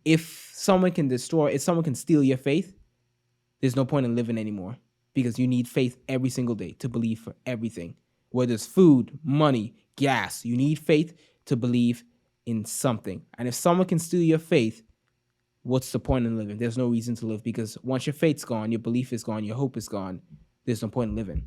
if someone can steal your faith, there's no point in living anymore, because you need faith every single day to believe for everything. Whether it's food, money, gas, you need faith to believe in something. And if someone can steal your faith, what's the point in living? There's no reason to live, because once your faith's gone, your belief is gone, your hope is gone, there's no point in living.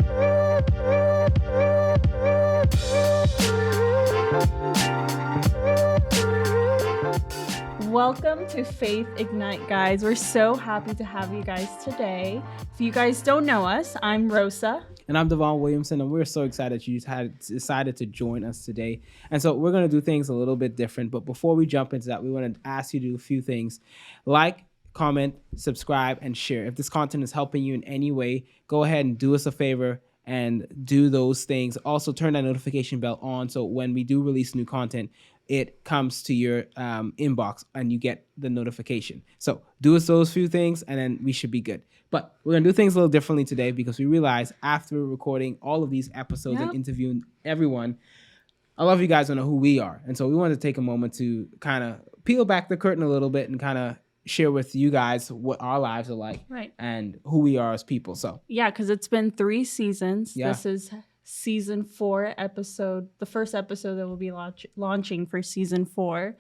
Welcome to Faith Ignite, guys. We're so happy to have you guys today. If you guys don't know us, I'm Rosa. And I'm Devaughn Williamson, and we're so excited you had decided to join us today. And so we're going to do things a little bit different. But before we jump into that, we want to ask you to do a few things. Like, comment, subscribe, and share. If this content is helping you in any way, go ahead and do us a favor and do those things. Also, turn that notification bell on so when we do release new content, it comes to your inbox and you get the notification. So do us those few things and then we should be good. But we're going to do things a little differently today, because we realized after recording all of these episodes and interviewing everyone, a lot of you guys don't know who we are. And so we wanted to take a moment to kind of peel back the curtain a little bit and kind of share with you guys what our lives are like, right, and who we are as people. So yeah, because it's been 3 seasons. Yeah. This is season 4 episode, the first episode that will be launching for season 4.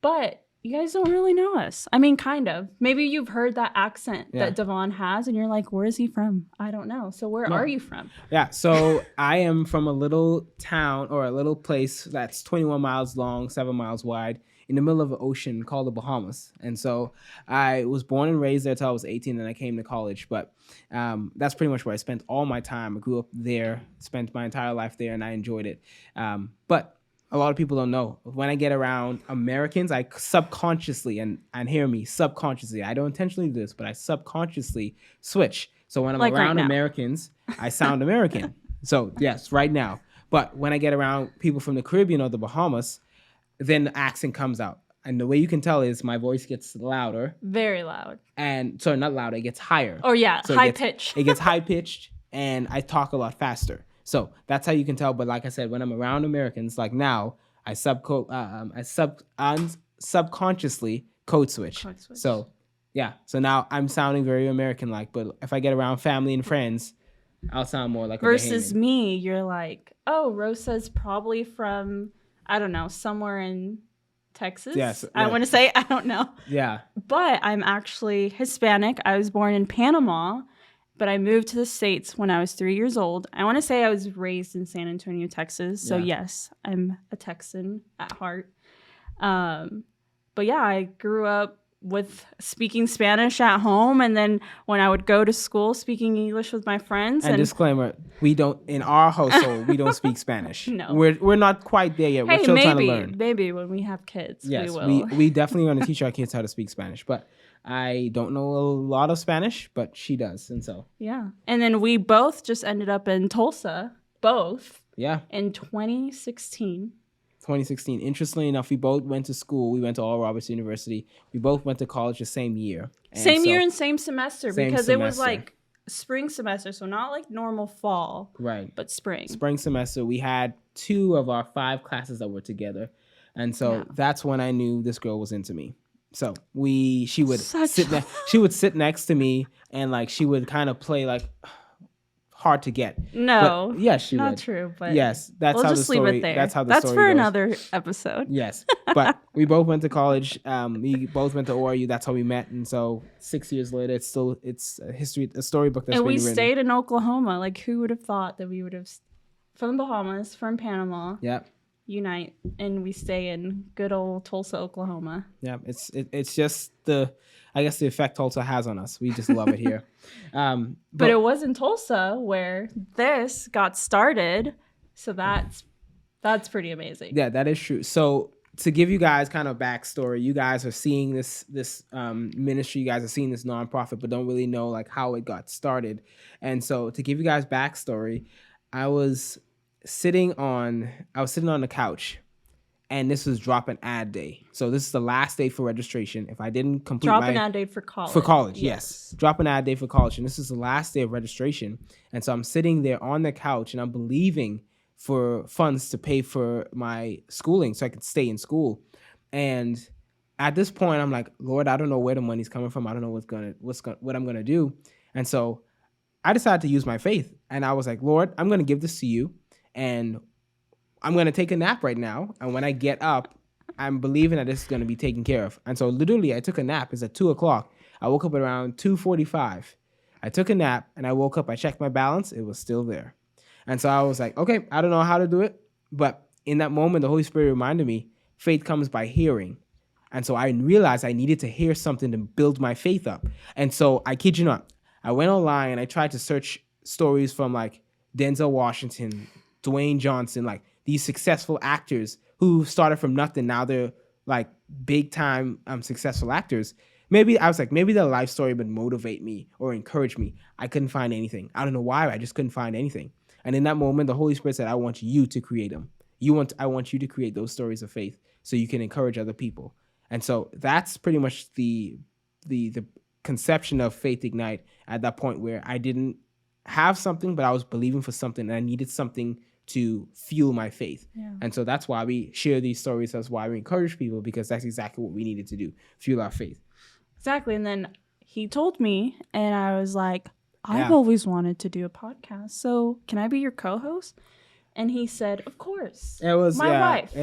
But you guys don't really know us. I mean, kind of. Maybe you've heard that accent that Devaughn has, and you're like, where is he from? I don't know. So where are you from? Yeah, so I am from a little town or a little place that's 21 miles long, 7 miles wide, in the middle of an ocean called the Bahamas. And so I was born and raised there till I was 18, and I came to college. But that's pretty much where I spent all my time. I grew up there, spent my entire life there, and I enjoyed it. But a lot of people don't know. When I get around Americans, I subconsciously, and hear me, subconsciously, I don't intentionally do this, but I subconsciously switch. So when I'm like around Americans, I sound American. So yes, right now. But when I get around people from the Caribbean or the Bahamas, then the accent comes out. And the way you can tell is my voice gets louder. Very loud. And sorry, not louder, it gets higher. Oh yeah, so high pitch. It gets high pitched, and I talk a lot faster. So that's how you can tell. But like I said, when I'm around Americans, like now, I subconsciously code switch. So yeah, so now I'm sounding very American-like. But if I get around family and friends, I'll sound more like a versus Bahamian. Me, you're like, oh, Rosa's probably from, I don't know, somewhere in Texas. Yes, I want to say, I don't know. Yeah. But I'm actually Hispanic. I was born in Panama, but I moved to the States when I was 3 years old. I want to say I was raised in San Antonio, Texas. So yes, I'm a Texan at heart. But yeah, I grew up with speaking Spanish at home, and then when I would go to school, speaking English with my friends. And disclaimer, we don't, in our household, we don't speak Spanish. No. We're not quite there yet. We're still trying to learn. Maybe when we have kids, yes, we will. We definitely want to teach our kids how to speak Spanish, but I don't know a lot of Spanish, but she does, and so. Yeah. And then we both just ended up in Tulsa, both. Yeah. In 2016. 2016. Interestingly enough, we both went to school. We went to Oral Roberts University. We both went to college the same year. Same year and same semester, because it was like spring semester, so not like normal fall. Right. But spring. Spring semester. We had 2 of our 5 classes that were together. And so that's when I knew this girl was into me. So she would sit next to me, and like she would kind of play like hard to get. No, but yes, she not would. True. But yes, that's we'll how just the story. Leave it there. That's how the that's story for goes. Another episode. Yes, but we both went to college. We both went to ORU. That's how we met, and so 6 years later, it's a history, a storybook that's been written. And we stayed in Oklahoma. Like, who would have thought that we would have from the Bahamas, from Panama? Yep. Unite, and we stay in good old Tulsa, Oklahoma. Yeah, it's just the effect Tulsa has on us. We just love it here. But it was in Tulsa where this got started, so that's pretty amazing. Yeah, that is true. So to give you guys kind of backstory, you guys are seeing this ministry, you guys are seeing this nonprofit, but don't really know like how it got started. And so to give you guys backstory, I was sitting on the couch, and this was drop an ad day. So this is the last day for registration. If I didn't complete drop an ad day for college. For college, yes. Drop an ad day for college. And this is the last day of registration. And so I'm sitting there on the couch, and I'm believing for funds to pay for my schooling so I could stay in school. And at this point, I'm like, Lord, I don't know where the money's coming from. I don't know what I'm gonna do. And so I decided to use my faith, and I was like, Lord, I'm gonna give this to you, and I'm gonna take a nap right now. And when I get up, I'm believing that this is gonna be taken care of. And so literally, I took a nap. It's at 2:00. I woke up at around 2:45. I took a nap, and I woke up. I checked my balance. It was still there. And so I was like, okay, I don't know how to do it, but in that moment, the Holy Spirit reminded me, faith comes by hearing. And so I realized I needed to hear something to build my faith up. And so I kid you not, I went online and I tried to search stories from like Denzel Washington, Dwayne Johnson, like these successful actors who started from nothing. Now they're like big time successful actors. Maybe I was like, maybe their life story would motivate me or encourage me. I couldn't find anything. I don't know why. I just couldn't find anything. And in that moment, the Holy Spirit said, I want you to create them. I want you to create those stories of faith so you can encourage other people. And so that's pretty much the conception of Faith Ignite at that point, where I didn't have something, but I was believing for something, and I needed something to fuel my faith. Yeah. And so that's why we share these stories. That's why we encourage people, because that's exactly what we needed to do, fuel our faith. Exactly. And then he told me, and I was like, I've always wanted to do a podcast, so can I be your co-host? And he said, of course. It was my wife.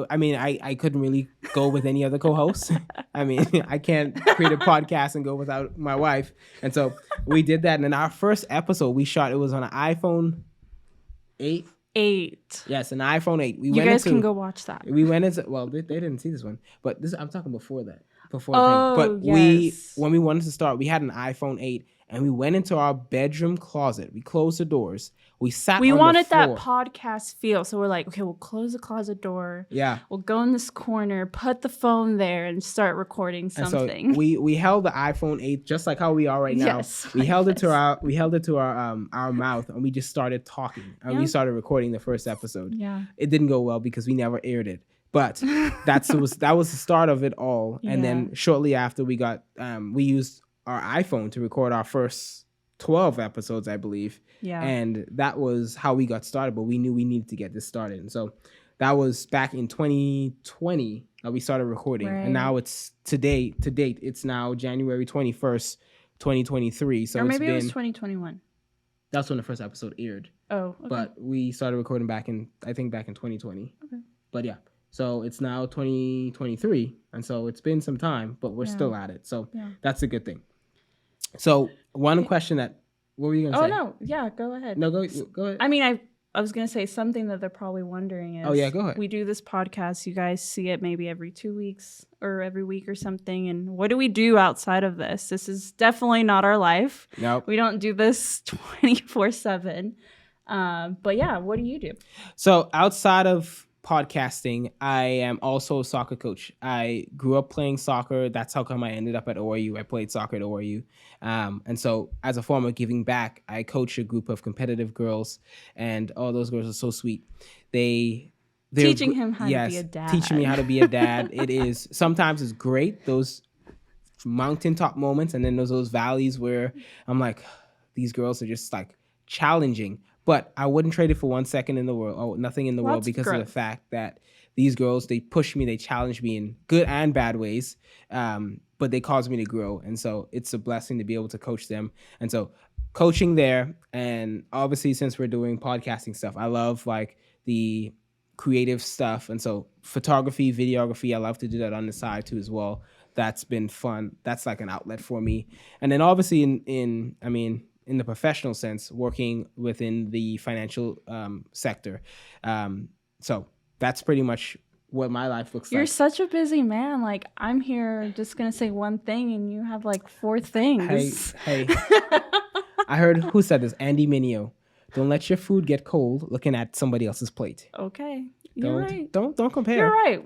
I mean, I couldn't really go with any other co-host. I mean, I can't create a podcast and go without my wife. And so we did that. And in our first episode we shot, it was on an iPhone 8. Yes, an iPhone 8. You guys can go watch that. We went into, well, they didn't see this one, but this, I'm talking before that. But yes. When we wanted to start, we had an iPhone 8. And we went into our bedroom closet. We closed the doors. We wanted that podcast feel. So we're like, okay, we'll close the closet door. Yeah. We'll go in this corner, put the phone there, and start recording something. And so we held the iPhone 8 just like how we are right now. Yes. We held it to our mouth, and we just started talking. And we started recording the first episode. Yeah. It didn't go well because we never aired it. But that was the start of it all. And then shortly after, we used our iPhone to record our first 12 episodes, I believe. Yeah. And that was how we got started, but we knew we needed to get this started. And so that was back in 2020 that we started recording. Right. And now it's to date, it's now January 21st, 2023. So or maybe it was 2021. That's when the first episode aired. Oh, okay. But we started recording back in 2020. Okay. But yeah. So it's now 2023. And so it's been some time, but we're still at it. So that's a good thing. So one question what were you going to say? Oh, no. Yeah, go ahead. No, go ahead. I mean, I was going to say something that they're probably wondering is... Oh, yeah, go ahead. We do this podcast. You guys see it maybe every 2 weeks or every week or something. And what do we do outside of this? This is definitely not our life. Nope. We don't do this 24/7. But yeah, what do you do? So outside of podcasting, I am also a soccer coach. I grew up playing soccer. That's how come I ended up at ORU. I played soccer at ORU. And so as a form of giving back, I coach a group of competitive girls, and all those girls are so sweet. They're teaching him how to be a dad. Teaching me how to be a dad. Sometimes it's great, those mountaintop moments, and then there's those valleys where I'm like, these girls are just like challenging. But I wouldn't trade it for 1 second in the world. Oh, nothing in the world, because of the fact that these girls, they push me, they challenge me in good and bad ways, but they cause me to grow. And so it's a blessing to be able to coach them. And so coaching there, and obviously since we're doing podcasting stuff, I love like the creative stuff. And so photography, videography, I love to do that on the side too as well. That's been fun. That's like an outlet for me. And then obviously in the professional sense, working within the financial sector. So that's pretty much what my life looks like. You're such a busy man. Like, I'm here just going to say one thing, and you have like 4 things. Hey. I heard, who said this? Andy Mineo. Don't let your food get cold looking at somebody else's plate. Okay. You're right. Don't compare. You're right.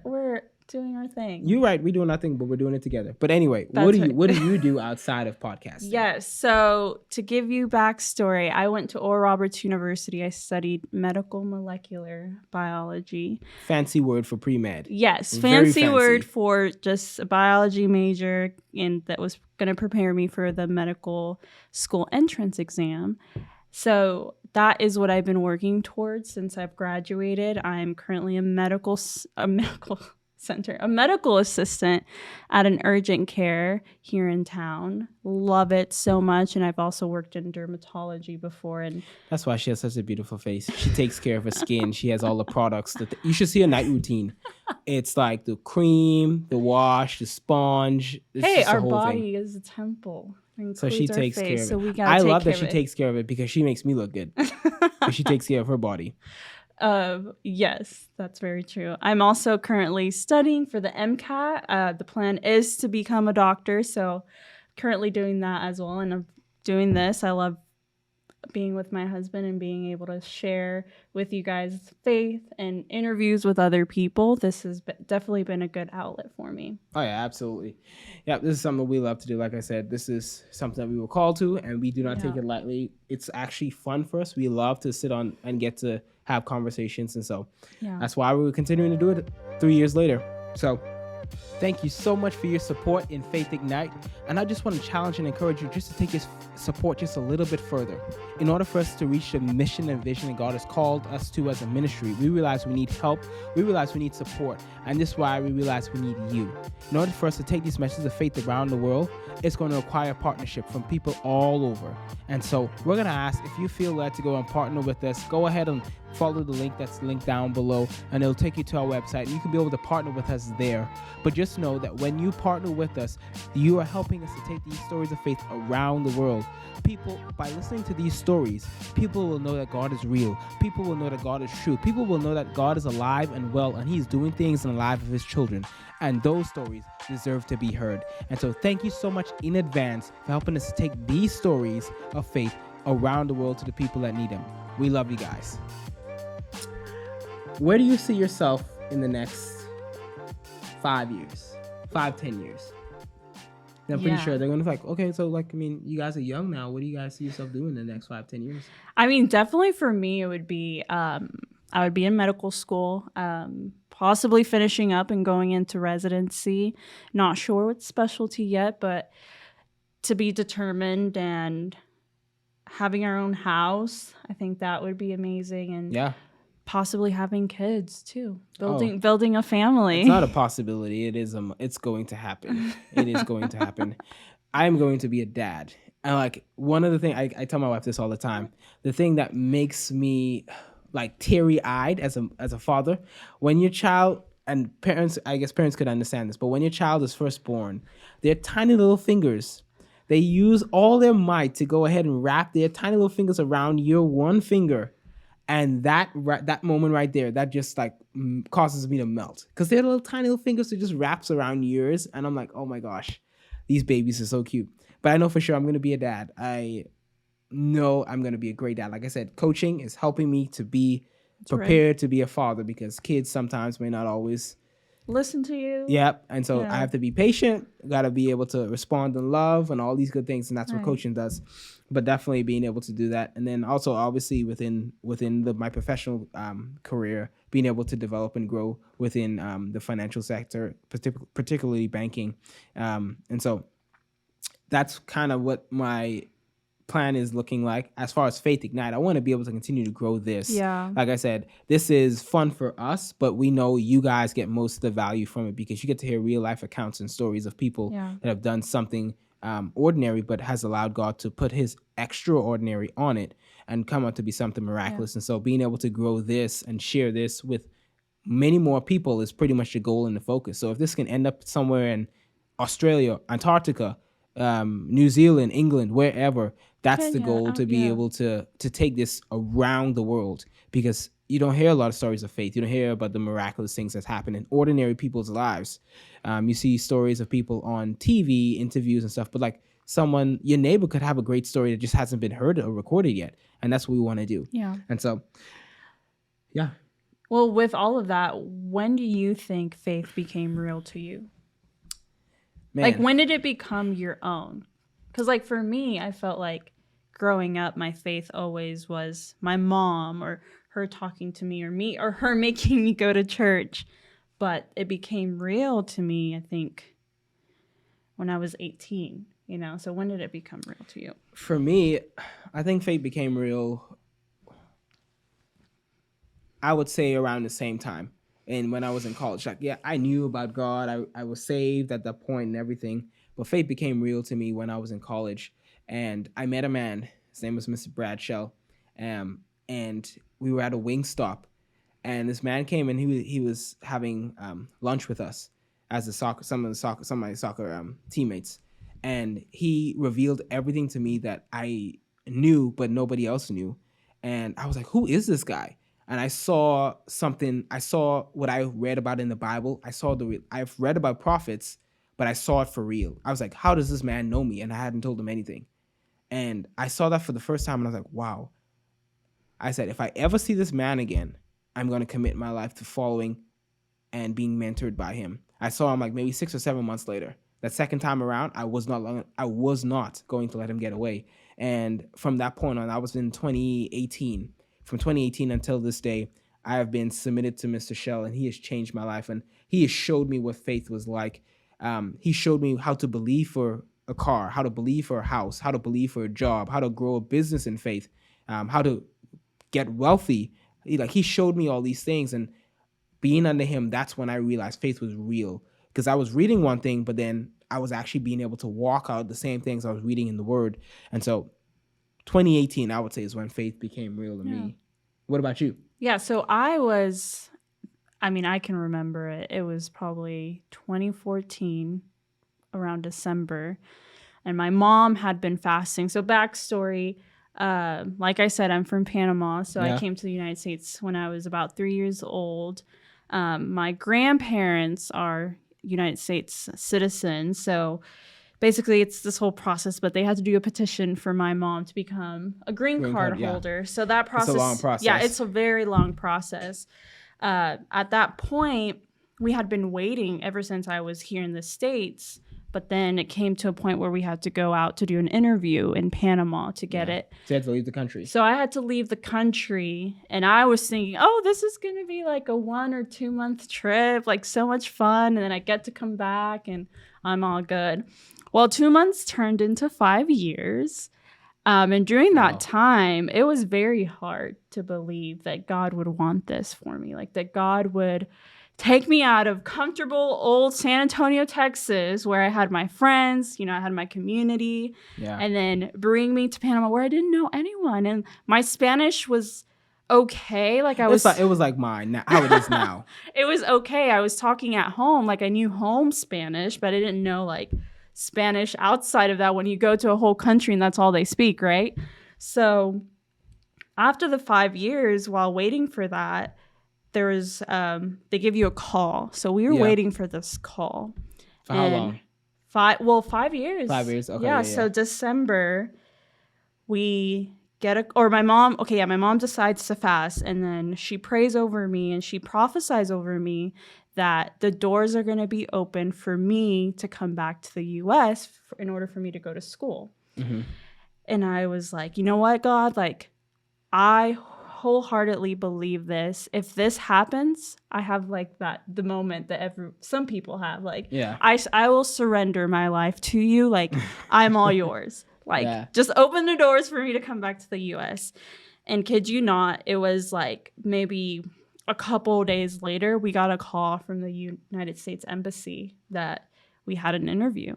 We're doing our thing. You're right. We're doing our thing, but we're doing it together. But anyway, what do you do outside of podcasting? Yes. So to give you backstory, I went to Oral Roberts University. I studied medical molecular biology. Fancy word for pre-med. Yes. Fancy word for just a biology major, and that was going to prepare me for the medical school entrance exam. So that is what I've been working towards since I've graduated. I'm currently a medical center, a medical assistant at an urgent care here in town. Love it so much. And I've also worked in dermatology before. And That's why she has such a beautiful face. She takes care of her skin. She has all the products you should see a night routine. It's like the cream, the wash, the sponge. It's hey, just the our whole body thing. is a temple. It So she includes our takes care face, of so it. we gotta I take love that care she of it. takes care of it because she makes me look good. Because she takes care of her body. Yes, that's very true. I'm also currently studying for the MCAT. The plan is to become a doctor, so currently doing that as well. And I'm doing this. I love being with my husband and being able to share with you guys faith and interviews with other people. This has definitely been a good outlet for me. Oh yeah, absolutely. Yeah, this is something we love to do. Like I said, this is something that we were called to, and we do not take it lightly. It's actually fun for us. We love to sit on and get to have conversations, and so that's why we're continuing to do it 3 years later. So thank you so much for your support in Faith Ignite. And I just want to challenge and encourage you just to take your support just a little bit further. In order for us to reach the mission and vision that God has called us to as a ministry, we realize we need help. We realize we need support. And this is why we realize we need you. In order for us to take these messages of faith around the world, it's going to require partnership from people all over. And so we're going to ask if you feel led to go and partner with us, go ahead and follow the link that's linked down below, and it'll take you to our website. You can be able to partner with us there. But just know that when you partner with us, you are helping us to take these stories of faith around the world. People, by listening to these stories, people will know that God is real. People will know that God is true. People will know that God is alive and well, and He's doing things in the life of His children. And those stories deserve to be heard. And so thank you so much in advance for helping us to take these stories of faith around the world to the people that need them. We love you guys. Where do you see yourself in the next 5 years, 10 years? And I'm pretty sure they're going to be like, okay, so like, I mean, you guys are young now. What do you guys see yourself doing in the next 10 years? I mean, definitely for me, it would be, I would be in medical school, possibly finishing up and going into residency. Not sure what specialty yet, but to be determined, and having our own house. I think that would be amazing. And possibly having kids too, building a family. It's not a possibility. It is. It's going to happen. It is going to happen. I am going to be a dad, and like one of the things I tell my wife this all the time. The thing that makes me like teary-eyed as a father, when your child, and parents, I guess parents could understand this, but when your child is first born, their tiny little fingers, they use all their might to go ahead and wrap their tiny little fingers around your one finger. And that moment right there, that just like causes me to melt, because their little tiny little fingers that just wraps around yours, and I'm like, oh my gosh, these babies are so cute. But I know for sure I'm gonna be a dad. I know I'm gonna be a great dad. Like I said, coaching is helping me to be prepared to be a father, because kids sometimes may not always listen to you. Yep. And so I have to be patient, got to be able to respond in love and all these good things. And that's what coaching does. But definitely being able to do that. And then also obviously within my professional career, being able to develop and grow within the financial sector, particularly banking. And so that's kind of what my plan is looking like as far as Faith Ignite. I want to be able to continue to grow this. Like I said, this is fun for us, but we know you guys get most of the value from it, because you get to hear real life accounts and stories of people that have done something ordinary, but has allowed God to put His extraordinary on it and come out to be something miraculous. And so being able to grow this and share this with many more people is pretty much the goal and the focus. So if this can end up somewhere in Australia, Antarctica, New Zealand, England, wherever, that's the goal, to be able to take this around the world, because you don't hear a lot of stories of faith. You don't hear about the miraculous things that's happened in ordinary people's lives. You see stories of people on TV interviews and stuff, but like your neighbor could have a great story that just hasn't been heard or recorded yet. And that's what we want to do. And so, Well, with all of that, when do you think faith became real to you? Like, when did it become your own? Because like for me, I felt like growing up, my faith always was my mom, or her talking to me, or her making me go to church. But it became real to me, I think, when I was 18, So when did it become real to you? For me, I think faith became real, I would say, around the same time. And when I was in college, like, yeah, I knew about God. I was saved at that point and everything. But faith became real to me when I was in college. And I met a man. His name was Mr. Bradshaw. And we were at a Wingstop. And this man came and he was having lunch with us as some of my soccer teammates. And he revealed everything to me that I knew, but nobody else knew. And I was like, who is this guy? And I saw something. I saw what I read about in the Bible. I've read about prophets, but I saw it for real. I was like, how does this man know me? And I hadn't told him anything. And I saw that for the first time, and I was like, wow. I said, if I ever see this man again, I'm going to commit my life to following and being mentored by him. I saw him like maybe 6 or 7 months later. That second time around, I was not going to let him get away. And from that point on, I was in 2018. From 2018 until this day, I have been submitted to Mr. Shell, and he has changed my life. And he has showed me what faith was like. He showed me how to believe for a car, how to believe for a house, how to believe for a job, how to grow a business in faith, how to get wealthy. He showed me all these things, and being under him, that's when I realized faith was real. Because I was reading one thing, but then I was actually being able to walk out the same things I was reading in the Word. And so 2018, I would say, is when faith became real to me. What about you? Yeah, so I can remember it. It was probably 2014, around December. And my mom had been fasting. So backstory, like I said, I'm from Panama. So I came to the United States when I was about 3 years old. My grandparents are United States citizens. So basically it's this whole process, but they had to do a petition for my mom to become a green card holder. Yeah. So that process, it's a long process. Yeah, it's a very long process. At that point, we had been waiting ever since I was here in the States, but then it came to a point where we had to go out to do an interview in Panama to get it. So you had to leave the country. So I had to leave the country, and I was thinking, oh, this is going to be like a 1 or 2 month trip, like so much fun, and then I get to come back, and I'm all good. Well, 2 months turned into 5 years, and during that time, it was very hard to believe that God would want this for me, like that God would take me out of comfortable old San Antonio, Texas, where I had my friends, I had my community, and then bring me to Panama where I didn't know anyone. And my Spanish was okay. Like it was like mine, how it is now. It was okay. I was talking at home. Like I knew home Spanish, but I didn't know like Spanish outside of that when you go to a whole country and that's all they speak, right? So after the 5 years, while waiting for that, there was they give you a call. So we were waiting for this call. For how long? 5 years. 5 years. Okay. Yeah. So December, we get my mom decides to fast, and then she prays over me and she prophesies over me that the doors are going to be open for me to come back to the U.S. In order for me to go to school. Mm-hmm. And I was like, you know what, God, like I wholeheartedly believe this. If this happens, I have like the moment that some people have, like, I will surrender my life to you. Like I'm all yours. Like just open the doors for me to come back to the US. And kid you not, it was like maybe a couple days later, we got a call from the United States Embassy that we had an interview.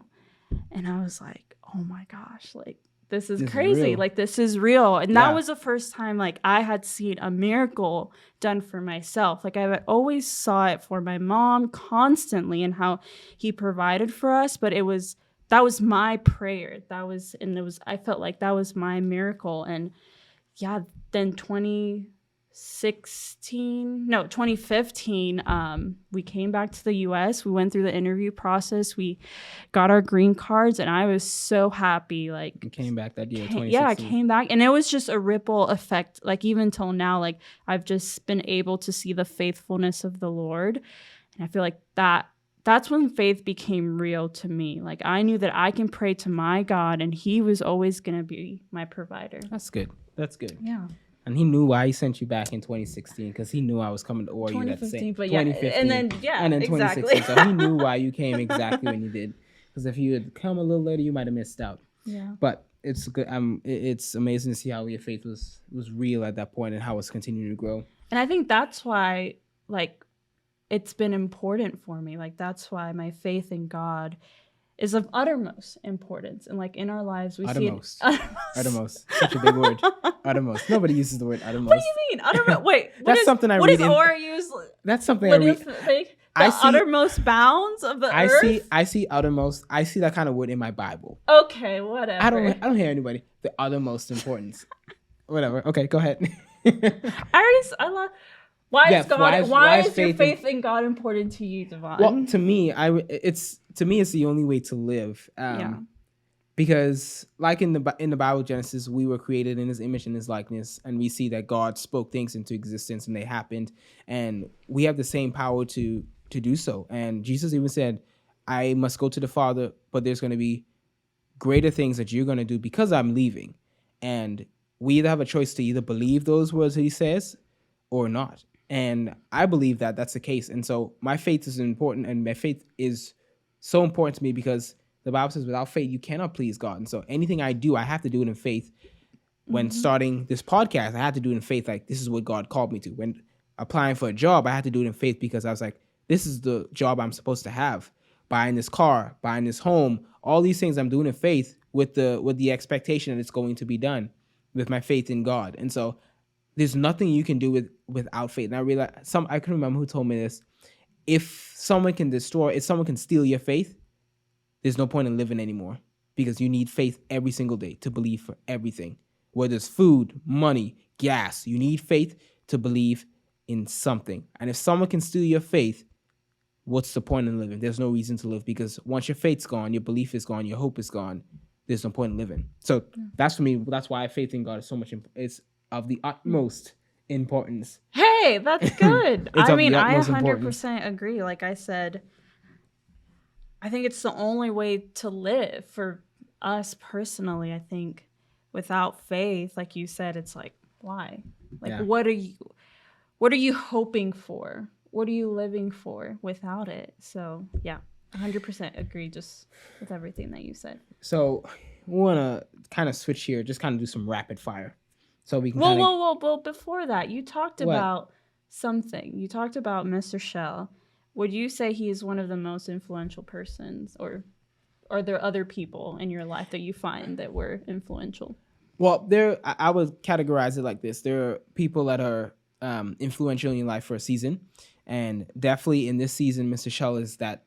And I was like, oh my gosh, like, this is crazy. Like, this is real. And that was the first time, like, I had seen a miracle done for myself. Like, I always saw it for my mom constantly and how he provided for us. But that was my prayer. I felt like that was my miracle. And then 2015, we came back to the US. We went through the interview process. We got our green cards, and I was so happy. Like, you came back that year, 2016. Yeah, I came back, and it was just a ripple effect. Like, even till now, like, I've just been able to see the faithfulness of the Lord. And I feel like that's when faith became real to me. Like, I knew that I can pray to my God, and he was always going to be my provider. That's good. Yeah. And he knew why he sent you back in 2016, because he knew I was coming to ORU that same. 2015, and then 2016. Exactly. So he knew why you came exactly when you did. Because if you had come a little later, you might have missed out. Yeah. But it's good. It's amazing to see how your faith was real at that point and how it's continuing to grow. And I think that's why, like, it's been important for me. Like, that's why my faith in God is of uttermost importance. And like in our lives, we Uttermost. see it. Uttermost. Such a big word. Uttermost. Nobody uses the word uttermost. What do you mean? Uttermost? Wait, That's something I read. What is or use? That's something what I read. Is, like, the uttermost bounds of the earth? I see uttermost. I see that kind of word in my Bible. Okay, whatever. I don't hear anybody. The uttermost importance. Whatever. Okay, go ahead. I love. Why is your faith in God important to you, Devaughn? Well, to me, it's the only way to live. Because like in the Bible, Genesis, we were created in His image and His likeness, and we see that God spoke things into existence and they happened, and we have the same power to do so. And Jesus even said, "I must go to the Father, but there's going to be greater things that you're going to do because I'm leaving." And we either have a choice to either believe those words that He says or not. And I believe that that's the case. And so my faith is important, and my faith is so important to me because the Bible says without faith, you cannot please God. And so anything I do, I have to do it in faith. When starting this podcast, I had to do it in faith. Like, this is what God called me to. When applying for a job, I had to do it in faith because I was like, this is the job I'm supposed to have. Buying this car, buying this home, all these things I'm doing in faith with the expectation that it's going to be done with my faith in God. And so there's nothing you can do without faith. And I realized I can remember who told me this. If someone can steal your faith, there's no point in living anymore, because you need faith every single day to believe for everything. Whether it's food, money, gas, you need faith to believe in something. And if someone can steal your faith, what's the point in living? There's no reason to live, because once your faith's gone, your belief is gone, your hope is gone, there's no point in living. So that's for me. That's why faith in God is so much. It's of the utmost importance. Hey, that's good. I 100% importance. agree. Like I said, I think it's the only way to live for us personally. I think without faith, like you said, it's like, why? Like, what are you hoping for? What are you living for without it? So yeah, 100% agree just with everything that you said. So we want to kind of switch here, just kind of do some rapid fire. So we can Well, before that, you talked about something. You talked about Mr. Shell. Would you say he is one of the most influential persons, or are there other people in your life that you find that were influential? Well, I would categorize it like this. There are people that are influential in your life for a season, and definitely in this season, Mr. Shell is that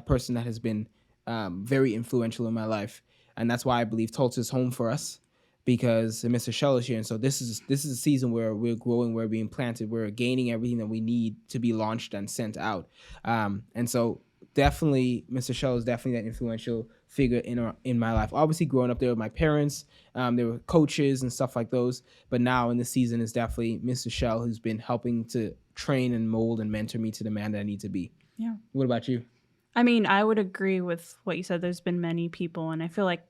person that has been very influential in my life, and that's why I believe Tulsa's home for us, because Mr. Shell is here. And so this is a season where we're growing, we're being planted, we're gaining everything that we need to be launched and sent out. And so definitely Mr. Shell is definitely that influential figure in my life. Obviously growing up there with my parents, there were coaches and stuff like those. But now in this season is definitely Mr. Shell, who's been helping to train and mold and mentor me to the man that I need to be. Yeah. What about you? I mean, I would agree with what you said. There's been many people, and I feel like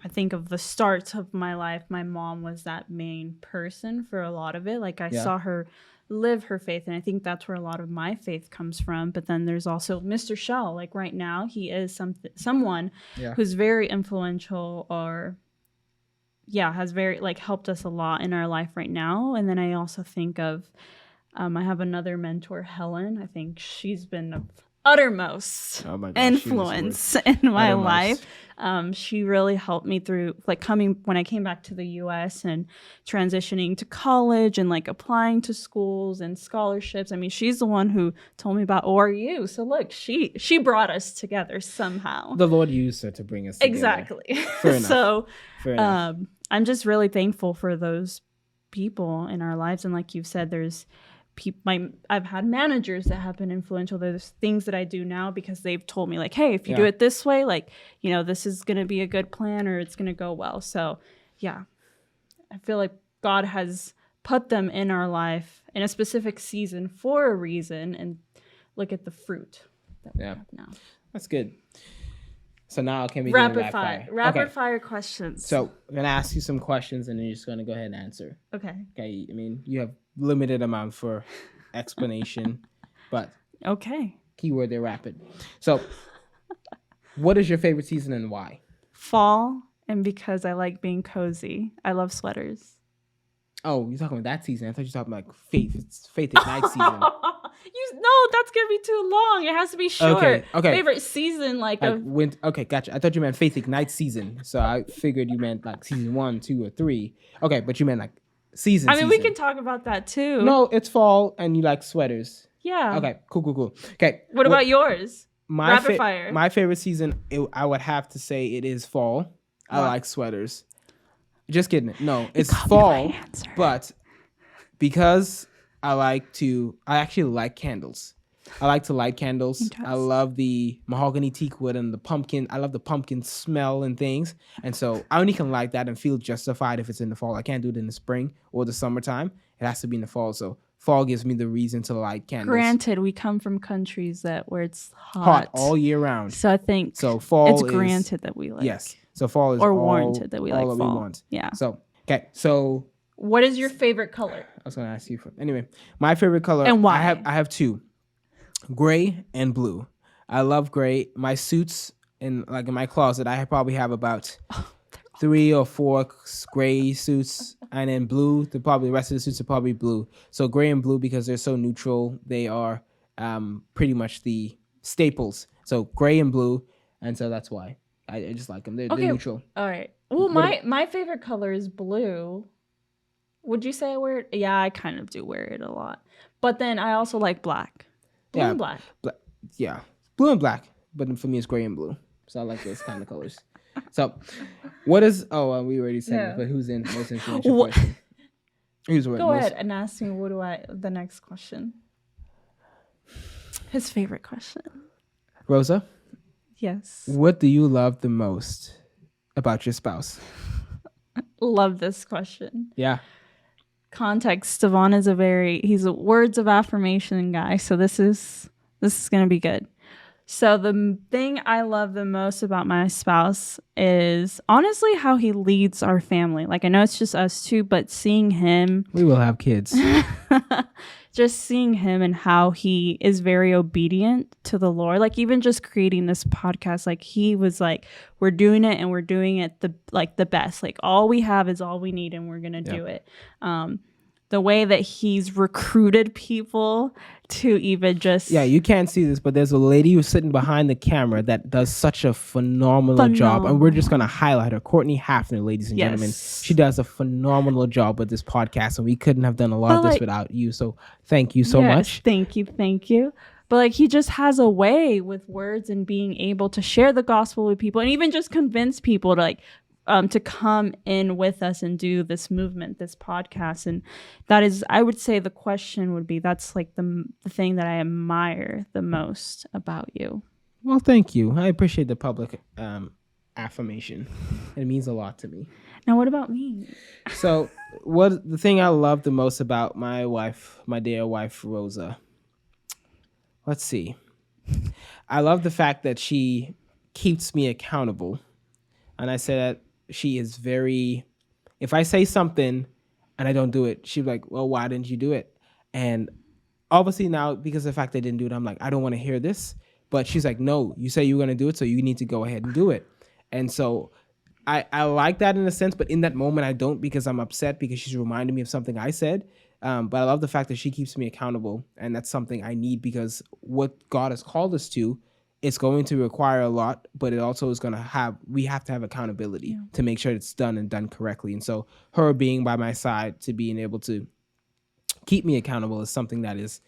I think of the starts of my life, my mom was that main person for a lot of it. Like I saw her live her faith, and I think that's where a lot of my faith comes from. But then there's also Mr. Shell. Like right now, he is someone who's very influential, or has very helped us a lot in our life right now. And then I also think of I have another mentor, Helen. I think she's been of uttermost influence in my life. She really helped me through when I came back to the US and transitioning to college and applying to schools and scholarships. I mean, she's the one who told me about ORU. So look, she brought us together somehow. The Lord used her to bring us together. Exactly. Fair enough. So Fair enough. I'm just really thankful for those people in our lives. And like you've said, there's I've had managers that have been influential. There's things that I do now because they've told me hey, if you do it this way, this is going to be a good plan, or it's going to go well. So yeah, I feel like God has put them in our life in a specific season for a reason, and look at the fruit that we have now. That's good. So now can we rapid fire questions? So I'm going to ask you some questions, and then you're just going to go ahead and answer. Okay. I mean, you have limited amount for explanation, but keyword there, rapid. So what is your favorite season and why? Fall, and because I like being cozy. I love sweaters. Oh, you're talking about that season. I thought you were talking about faith. It's faith ignite season. No, that's gonna be too long. It has to be short. Okay. Favorite season, like of winter. Okay, gotcha. I thought you meant Faith Ignite season, so I figured you meant like season 1, 2, or 3. Okay, but you meant like season. I mean, we can talk about that too. No, it's fall, and you like sweaters. Yeah. Okay. Cool. Okay. What about yours? Rapid fire. My favorite season, I would have to say it is fall. I like sweaters. Just kidding. No, it's fall, but because I actually like candles. I like to light candles. I love the mahogany teak wood and the pumpkin. I love the pumpkin smell and things. And so I only can like that and feel justified if it's in the fall. I can't do it in the spring or the summertime. It has to be in the fall. So fall gives me the reason to light candles. Granted, we come from countries where it's hot all year round. So I think fall it's granted that we like. Yes. So fall is warranted that we like fall. That we want. Yeah. So okay. So what is your favorite color? I was gonna ask you anyway. My favorite color and why? I have 2. Gray and blue. I love gray. My suits in my closet, I probably have about 3 or 4 gray suits, and then blue. The rest of the suits are probably blue. So gray and blue because they're so neutral. They are pretty much the staples. So gray and blue, and so that's why I just like them. They're neutral. All right. Well, my favorite color is blue. Would you say I wear it? Yeah, I kind of do wear it a lot. But then I also like black. Blue and black. Yeah, blue and black. But for me, it's gray and blue. So I like those kind of colors. So, what is? Oh, we already said it. But who's in most influential person? Go ahead and ask me. The next question? His favorite question. Rosa. Yes. What do you love the most about your spouse? Love this question. Yeah. Context. Devaughn is he's a words of affirmation guy. So this is going to be good. So the thing I love the most about my spouse is honestly how he leads our family. Like I know it's just us two, but seeing him. We will have kids. Just seeing him and how he is very obedient to the Lord. Like even just creating this podcast, like he was like, we're doing it and we're doing it the best. Like all we have is all we need and we're going to do it. The way that he's recruited people to even just... Yeah, you can't see this, but there's a lady who's sitting behind the camera that does such a phenomenal job. And we're just going to highlight her. Courtney Hafner, ladies and gentlemen. She does a phenomenal job with this podcast, and we couldn't have done a lot of this without you. So thank you so much. Thank you. But like he just has a way with words and being able to share the gospel with people and even just convince people to come in with us and do this movement, this podcast. And that is, I would say the question would be, that's like the thing that I admire the most about you. Well, thank you. I appreciate the public affirmation. It means a lot to me. Now, what about me? So the thing I love the most about my wife, my dear wife, Rosa, let's see. I love the fact that she keeps me accountable. And I say that she is if I say something and I don't do it, she's like, well, why didn't you do it? And obviously now, because of the fact I didn't do it, I'm like, I don't want to hear this. But she's like, no, you say you're going to do it, so you need to go ahead and do it. And so I like that in a sense, but in that moment I don't, because I'm upset because she's reminding me of something I said. But I love the fact that she keeps me accountable, and that's something I need, because what God has called us to, it's going to require a lot, but it also is going to we have to have accountability to make sure it's done and done correctly. And so her being by my side to being able to keep me accountable is something that is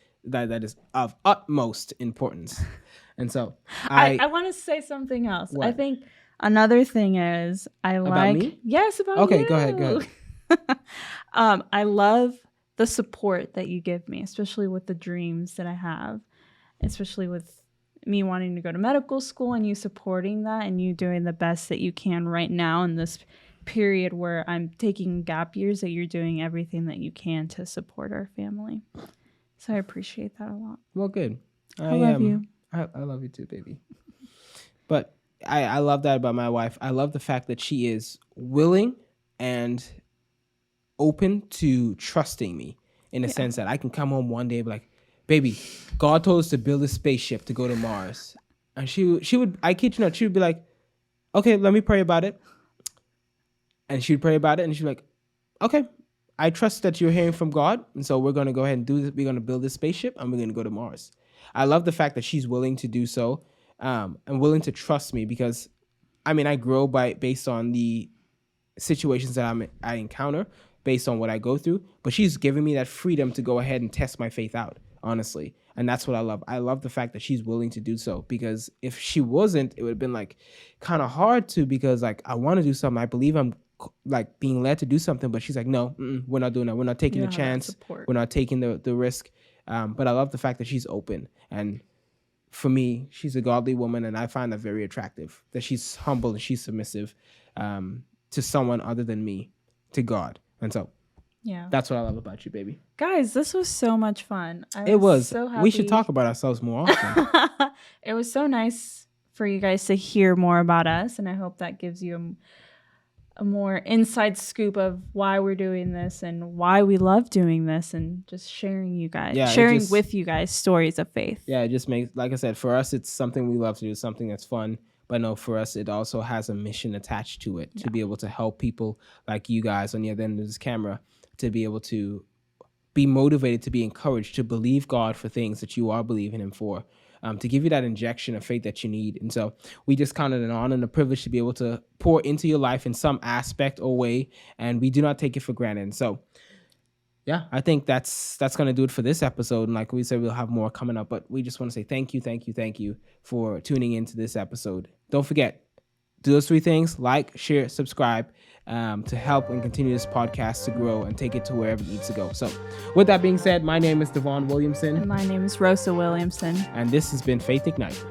of utmost importance. And so I want to say something else. What? I think another thing is about me? Yes, about okay, you. Go ahead. I love the support that you give me, especially with the dreams that I have, especially with me wanting to go to medical school and you supporting that and you doing the best that you can right now in this period where I'm taking gap years, that you're doing everything that you can to support our family. So I appreciate that a lot. Well, good. I love you. I love you too, baby. But I love that about my wife. I love the fact that she is willing and open to trusting me in a sense that I can come home one day and be like, baby, God told us to build a spaceship to go to Mars. And she would, I kid you not, she would be like, okay, let me pray about it. And she'd pray about it and she'd be like, okay, I trust that you're hearing from God, and so we're going to go ahead and do this. We're going to build this spaceship, and we're going to go to Mars. I love the fact that she's willing to do so, and willing to trust me, because I mean, I grow based on the situations that I encounter, based on what I go through, but she's giving me that freedom to go ahead and test my faith out, honestly. And that's what I love. I love the fact that she's willing to do so, because if she wasn't, it would have been like kind of hard to, because like I want to do something. I believe I'm like being led to do something, but she's like, no, we're not doing that. We're not taking the chance. We're not taking the risk. But I love the fact that she's open. And for me, she's a godly woman, and I find that very attractive, that she's humble and she's submissive to someone other than me, to God. And so that's what I love about you, baby. Guys, this was so much fun. It was. So happy. We should talk about ourselves more often. It was so nice for you guys to hear more about us, and I hope that gives you a more inside scoop of why we're doing this and why we love doing this, and just sharing with you guys stories of faith. Yeah, it just makes, like I said, for us, it's something we love to do, something that's fun. But no, for us, it also has a mission attached to it, to be able to help people like you guys on the other end of this camera, to be able to be motivated, to be encouraged, to believe God for things that you are believing Him for, to give you that injection of faith that you need. And so we just count it an honor and a privilege to be able to pour into your life in some aspect or way, and we do not take it for granted. And so, yeah, I think that's going to do it for this episode. And like we said, we'll have more coming up, but we just want to say thank you for tuning into this episode. Don't forget, do those 3 things: like, share, subscribe, to help and continue this podcast to grow and take it to wherever it needs to go. So with that being said, my name is Devaughn Williamson. And my name is Rosa Williamson. And this has been Faith Ignite.